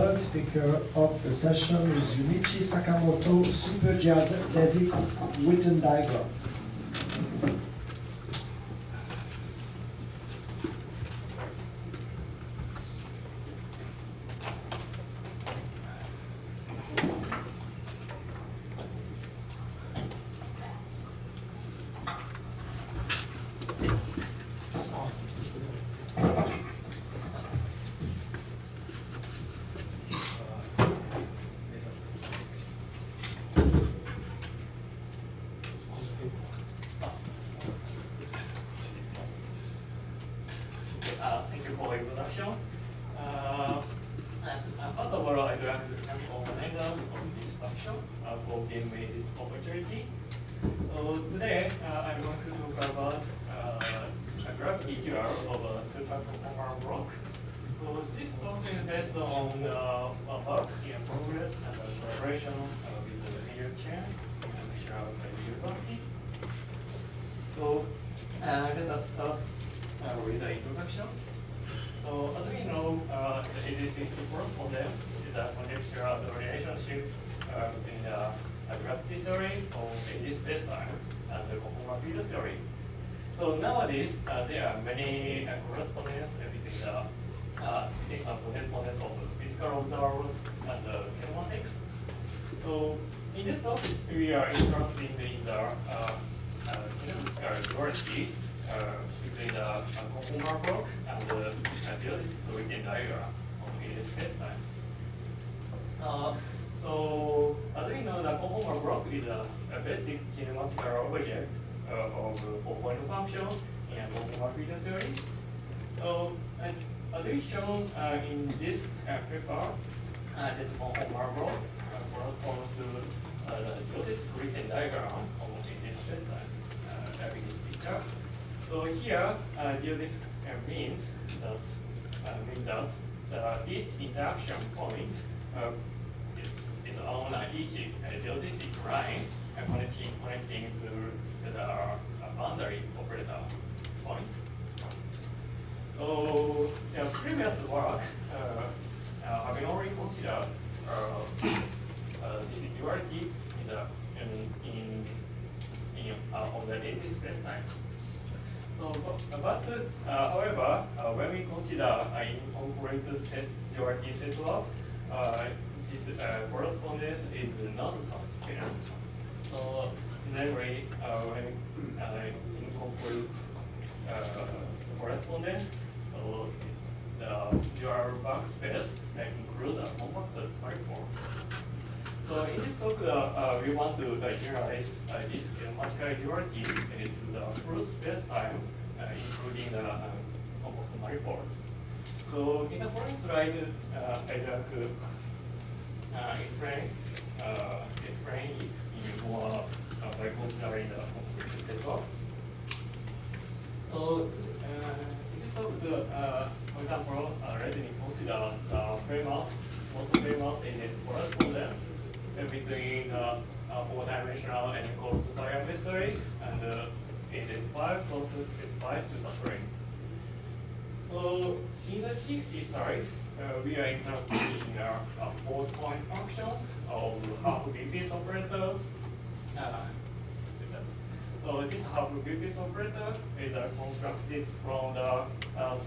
third speaker of the session is Junichi Sakamoto, Super Geodesic Witten diagram. Thank you for the introduction. First of all, I'd like to thank all organizers of this workshop for giving me this opportunity. So today, I'm going to talk about a gravity curve of a superconductor block. So this talk is based on work in progress and collaboration with the video chain and National University. So let us start with the introduction. So as we know, the Geodesic correspondence is a contextual relationship between the gravity theory of eddy spacetime and the conformal field theory. So nowadays, there are many correspondences between the correspondence of physical observers and the kinematics. So in this talk, we are interested in the duality between the conformal block and the geodesic Witten diagram of eddy spacetime. So as we know, the conformal block is a basic kinematical object of four-point function in conformal field theory. So as we shown in this paper, this conformal block corresponds to the geodesic Witten diagram of eddy spacetime in this picture. So here, geodesic means that each interaction point is on each geodesic line connecting to the boundary operator point. So the previous work having already considered this duality on the eddy spacetime. So, however, when we consider incorporated set duality setup, this correspondence is not substituent. So, namely, when we incorporate correspondence, so the dual backspace includes a compacted manifold. So in this talk, we want to generalize this kinematical duality to the full space-time, including the compacted manifold. So in the following slide, I'd like to explain it in more by considering the complete setup. So in this talk, for example, let me consider the most famous in this correspondence between four-dimensional and closed diametry and it is 5 closed space superstring. So in the safety side, we are interested in a four-point function of half-Bpis operators. So this half-Bpis operator is constructed from the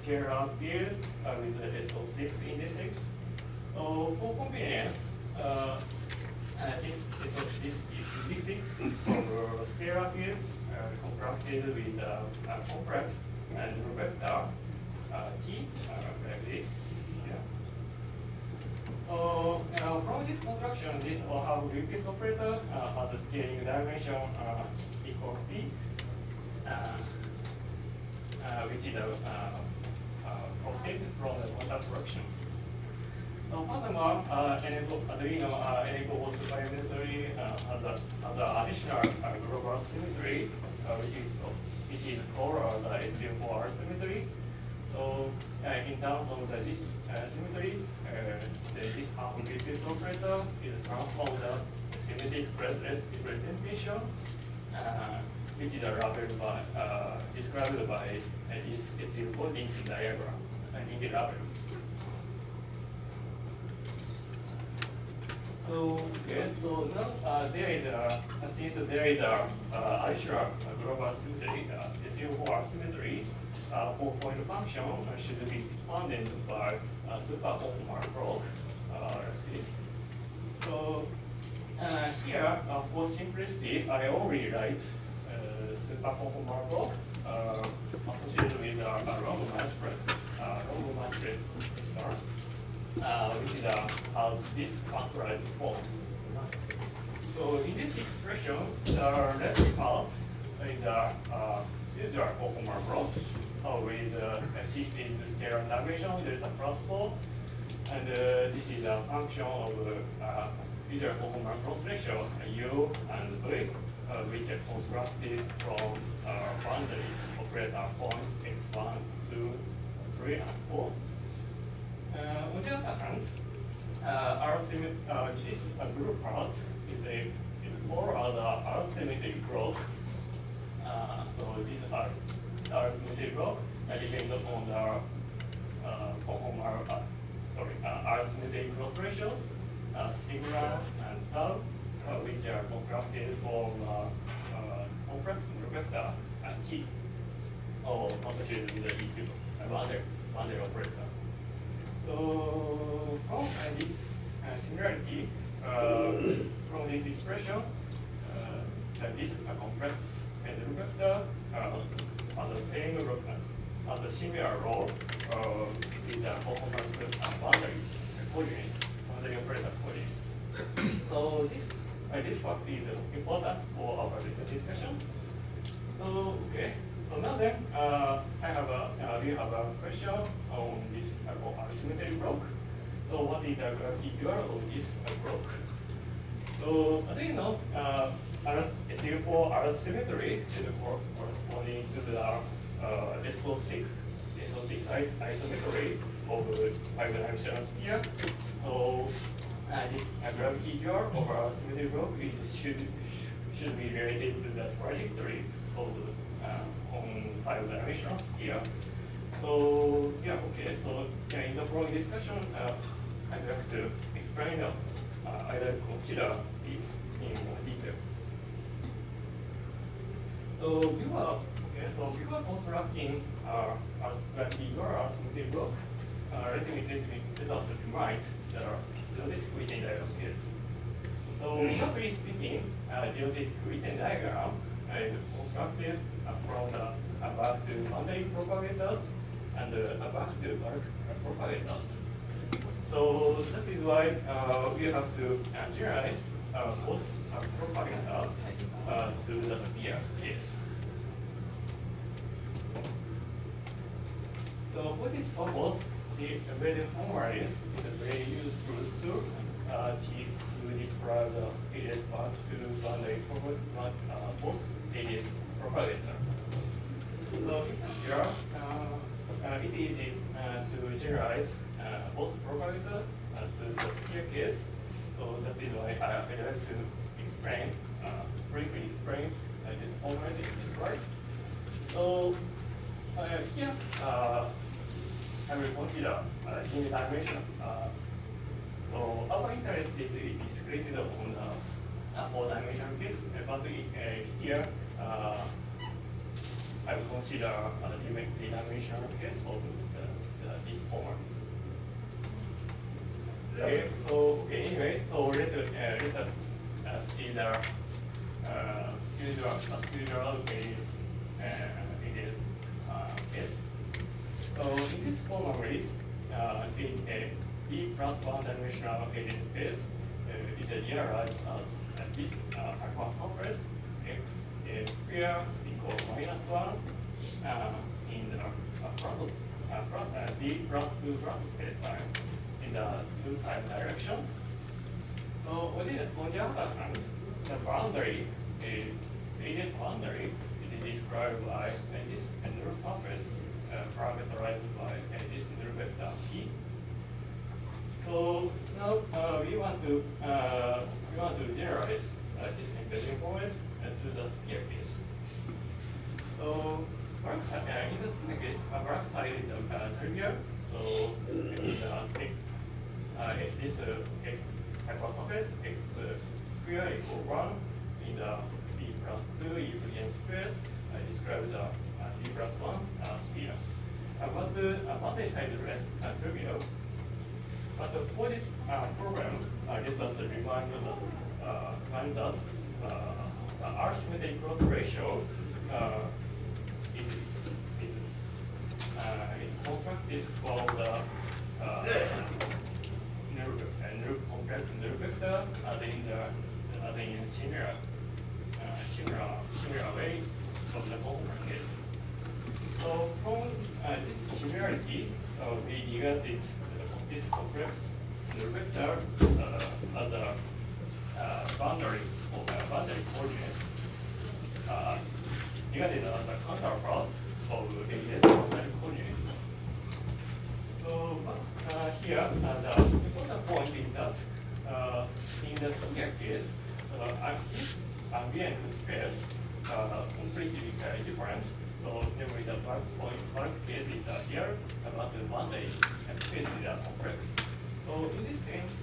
scalar field with the SO6 indices. So for convenience, this indices for scalar field constructed with a complex and vector T like this. From this construction, this half-Bpis operator has a scaling dimension equal to P, which is obtained from the quantum fraction. So furthermore, enable diametry has an additional global symmetry, which is called the SU4 symmetry. So in terms of this symmetry, this half-Bpis operator is transformed the symmetric pressless representation, which is described by this SU4 linking diagram in the label. So now there is since there is additional global symmetry, this U4 symmetry, 4-point function should be expanded by super optimal block like this. So here, for simplicity, I only write super optimal block associated with a long matrix vector. Which is this factorized form. So in this expression, the left part is a usual conformal block with shifted scalar dimension delta plus 4, and this is a function of usual conformal cross ratio U and V, which are constructed from boundary operator points x1, 2, 3, and 4. On the other hand, this group part is for our symmetry block. So this is our symmetry block depends upon our symmetry cross ratios, sigma and tau, which are constructed from complex vector T, or associated with each boundary operator. So from this similarity, from this expression, that this complex and vector are the same as the similar role with the boundary coordinates, boundary operator coordinates. So this part is important for our discussion. So okay. So now then, we have a question on this symmetry block. So what is the gravity dual of this block? So as you know, SU4 R symmetry is corresponding to the SO6 isometry of 5-dimensional sphere. So this gravity dual of our symmetry block should be related to the trajectory of on 5-dimensional sphere. So yeah, okay. So yeah, in the following discussion, I'd like to explain. I'd like to consider these in more detail. So before constructing our symmetry block, let us remind the geodesic Witten diagram case. So roughly speaking, geodesic Witten diagram is constructed from the back to boundary propagators and back to bulk propagators. So that is why we have to generalize both propagators to the sphere case. So for this purpose, the embedded formalities is a very useful tool to describe the ADS back to boundary both ADS propagator. So here, it is easy to generalize both propagator to the sphere case. So that is why I would like to explain, briefly explain this formality is right. So here, I will consider in dimension. So our interest is created on the 4-dimensional case, but here I will consider the dimensional case of this format. Okay, so anyway, so let us see the usual case. Case. So in this formalism, B plus 1-dimensional ADS space is generalized as this alpha surface x is sphere equals -1 in the B plus 2 Plato space time in the 2-time direction. So on the other hand, the boundary is ADS boundary is described by this inner surface parameterized by this inner vector P. So now we want to generalize this embedding point to the sphere case. So in the sphere case, back side is trivial. So hypersurface x square equal 1 in the b plus 2 Euclidean space. I describe the b plus 1 sphere. But the boundary side is trivial. But for this problem, let us remind that R symmetric cross ratio is constructed from the null complex null vector in similar way of the common case. So from this similarity, we negated this complex null vector as a boundary coordinate, negated as a counterpart of AES boundary coordinate. So here, the important point is that in the sphere case, this ambient space completely different. So namely, the blank case is here, but the boundary space is complex. So in this case,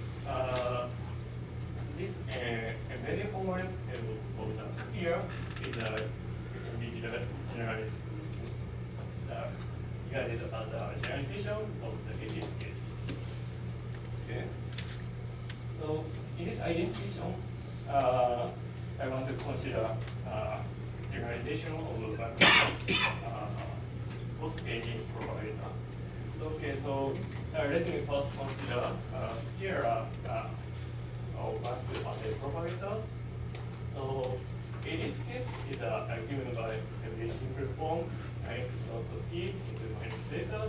this embedding format of the sphere is can be generally regarded as a generalization of the AES case. Okay. So in this identification, I want to consider generalization of post-AES propagator. So okay, so let me first consider scalar of back-to-boundary propagator. So in this case, is given by a very simple form x dot t into minus theta.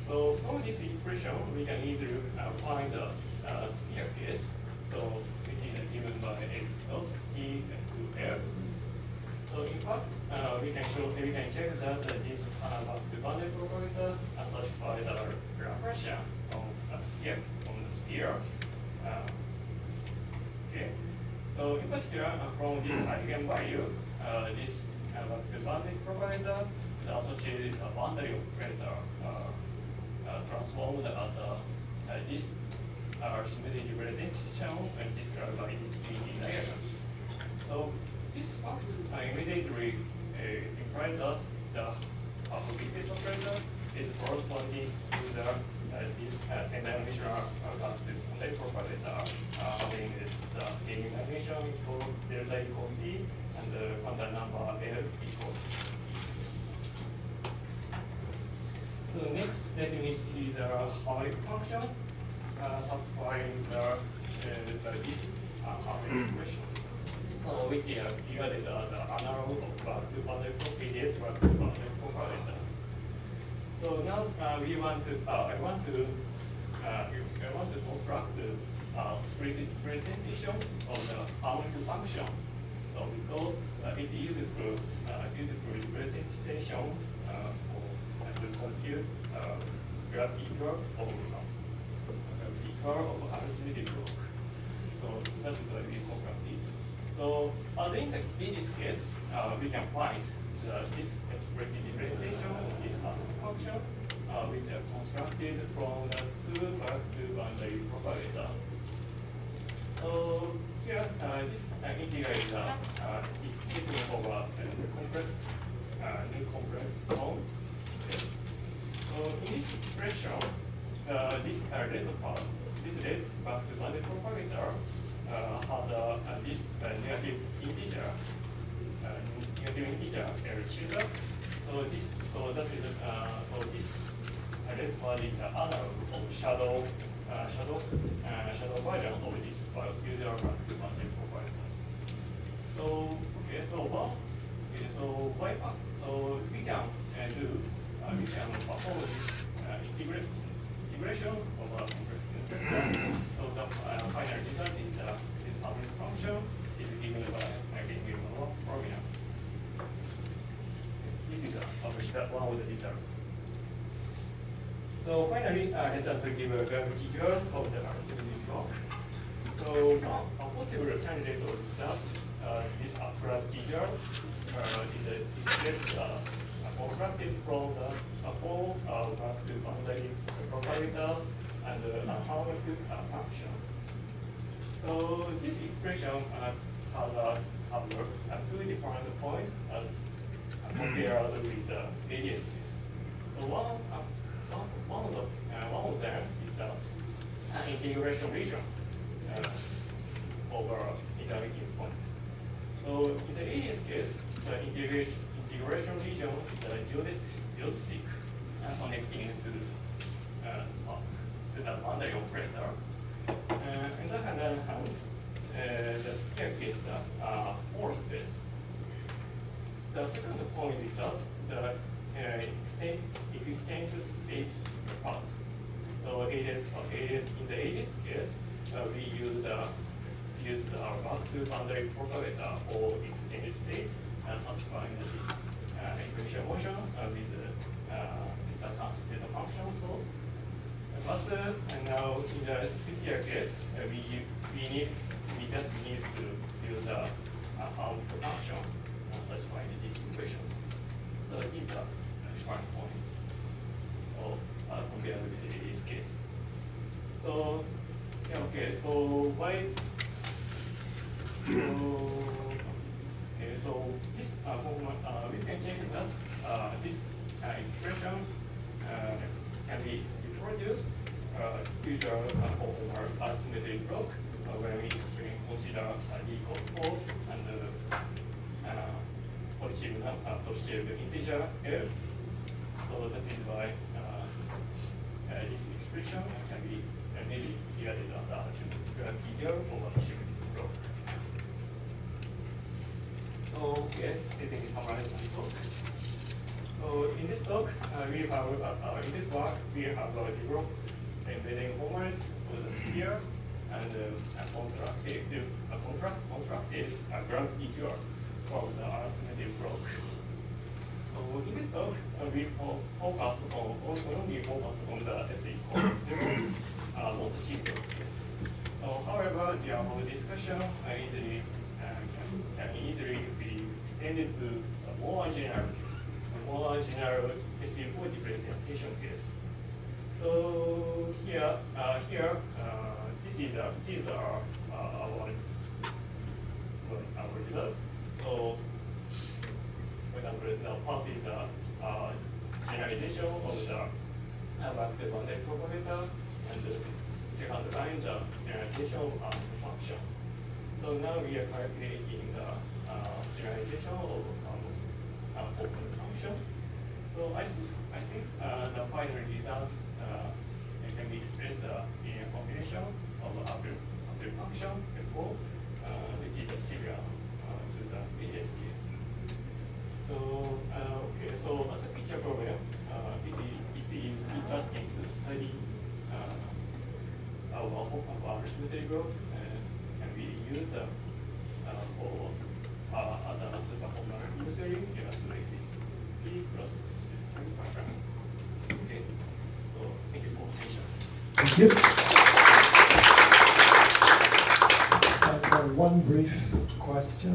So from this expression, we can easily find the sphere case. So it is given by x dot t to f. So in fact, we can check that this back-to-boundary propagator satisfy the Laplacian from the sphere. Okay. So in particular, from this eigenvalue, this back-to-boundary propagator is associated with a boundary operator transformed as this symmetric representation when described by this P diagram. So this fact immediately implies that the probability operator is corresponding to the this n-dimensional back-to-boundary propagator having this scaling dimension for delta equal t and the quantum number L equal t. So next, let me see the harmonic function satisfying this harmonic equation. Which is regarded as the analog of back-to-boundary AES back-to-boundary propagator. So now I want to construct the representation of the harmonic function. So because it is useful representation to compute gravity curve of arithmetic block. So that's what we constructed. So in this case, we can find this expressive representation of this harmonic function, which are constructed from the two back-to-boundary propagator. So here, this integral is equal over new complex form. Okay. So in this expression, this red part, this red back-to-boundary propagator has this negative integer L theta. So this red part is the analog of shadow version of this usual back-to-boundary propagator. So okay, so by part, so we can perform this integration of a complex system. So the final result is this harmonic function is given by formula. This is one of the results. So finally, let us give a gravity curve of the arithmetic block. So a possible candidate of that this gravity curve is constructed from the four back-to-boundary propagator and harmonic function. So this expression has two different points compared with the ADS case. So one of them is the integration region over intermediate point. So in the ADS case, the integration region is the geodesic connecting to the boundary operator. On the other hand, the sphere case force space. The second point is that the exchange state part. So it is in the ADS case, we use our back-to-boundary propagator for exchange state and satisfying the equation motion with the function source. But now in the CTR case, we just need to use the function satisfying this equation. So these are different points compared with this case. So yeah, okay. So why? So this we can check that this expression can be reproduced with our asymmetric block when we consider d equals 4 and positive integer f. So that is why this expression can be maybe divided under integer over asymmetric block. So yes, I think it's summarized my talk. So in this talk, in this work, we have developed embedding formats for the sphere and constructed gravity cure from the arithmetic block. So in this talk, we only focused on the S equals 0, most simple case. However, the above discussion can easily be extended to a more general case, a more general SE4 representation case. So here, this is our result. So, for example, the part is the generalization of the back-to-boundary propagator, and the second line the generalization of the function. So now we are calculating the generalization of open function. So I think the final result can be expressed in a combination of upper function F4, which is similar to the ADS case. So okay, so as a picture problem, it is interesting to study our arithmetic group and we use for other superformula illustrating like this P plus this function. Okay, so thank you for attention. Thank you. Time for one brief question.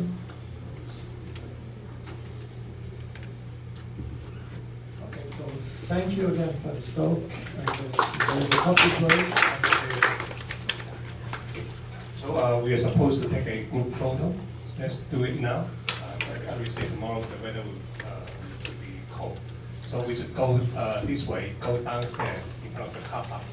Okay, so thank you again for this talk. I guess there's a coffee break. So we are supposed to take a group photo. Let's do it now. I will say tomorrow the weather will be cold. So we should go this way, go downstairs in front of the car park.